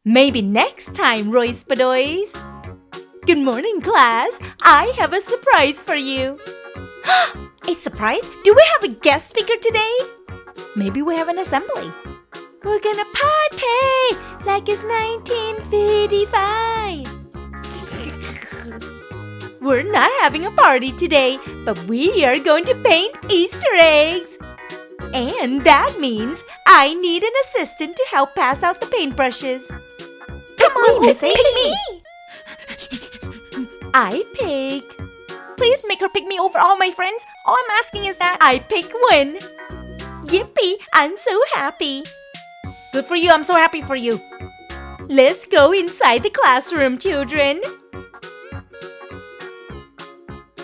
Maybe next time, Royce Bedoys. Good morning, class. I have a surprise for you. A surprise? Do we have a guest speaker today? Maybe we have an assembly. We're gonna party like it's 1955. We're not having a party today, but we are going to paint Easter eggs. And that means I need an assistant to help pass out the paintbrushes. Come on, Miss H. Pick me. I pick. Please make her pick me over all my friends. All I'm asking is that I pick one. Yippee, I'm so happy. Good for you, I'm so happy for you. Let's go inside the classroom, children.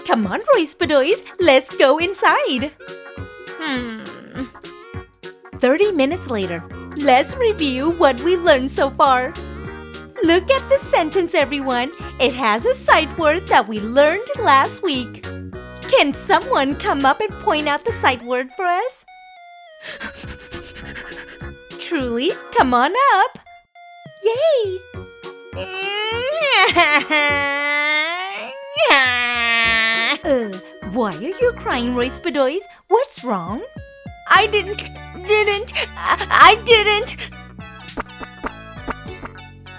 Come on, Royce Bedoys, let's go inside. 30 minutes later, let's review what we learned so far. Look at the sentence, everyone. It has a sight word that we learned last week. Can someone come up and point out the sight word for us? Truly, come on up. Yay! Why are you crying, Royce Bedoys? What's wrong? I didn't.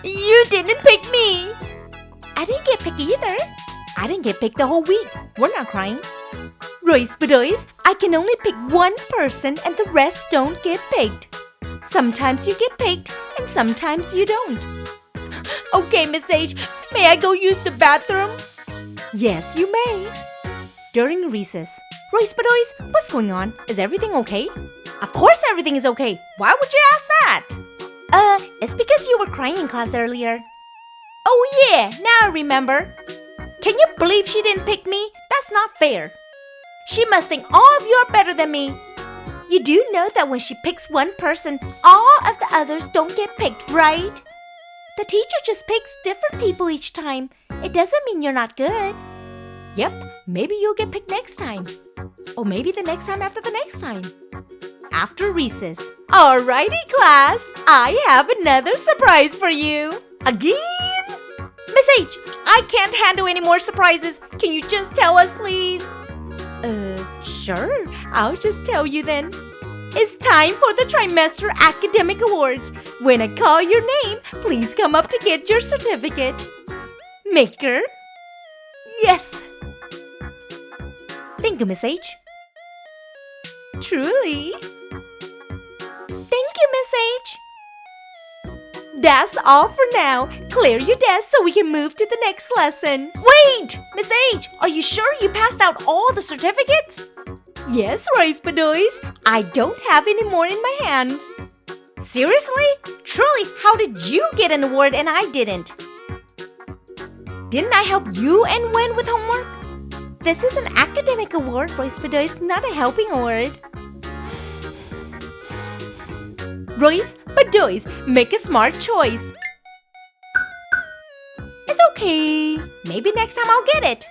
You didn't pick me. I didn't get picked either. I didn't get picked the whole week. We're not crying. Royce Bedoys, I can only pick one person and the rest don't get picked. Sometimes you get picked and sometimes you don't. Okay, Miss H, may I go use the bathroom? Yes, you may. During recess, Royce Bedoys, what's going on? Is everything okay? Of course everything is okay. Why would you ask that? It's because you were crying in class earlier. Oh yeah, now I remember. Can you believe she didn't pick me? That's not fair. She must think all of you are better than me. You do know that when she picks one person, all of the others don't get picked, right? The teacher just picks different people each time. It doesn't mean you're not good. Yep, maybe you'll get picked next time. Or maybe the next time after the next time. After recess. Alrighty, class. I have another surprise for you. Again? Miss H, I can't handle any more surprises. Can you just tell us, please? Sure. I'll just tell you then. It's time for the Trimester Academic Awards. When I call your name, please come up to get your certificate. Maker? Yes. Thank you, Miss H. Truly. Thank you, Miss H. That's all for now. Clear your desk so we can move to the next lesson. Wait! Miss H, are you sure you passed out all the certificates? Yes, Royce Bedoys. I don't have any more in my hands. Seriously? Truly, how did you get an award and I didn't? Didn't I help you and Wen with homework? This is an academic award, Royce Bedoys, not a helping award. Royce Bedoys, make a smart choice. It's okay. Maybe next time I'll get it.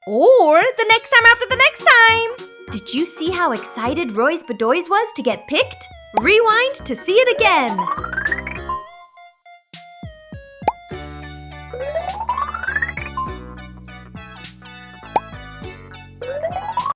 Or the next time after the next time. Did you see how excited Royce Bedoys was to get picked? Rewind to see it again.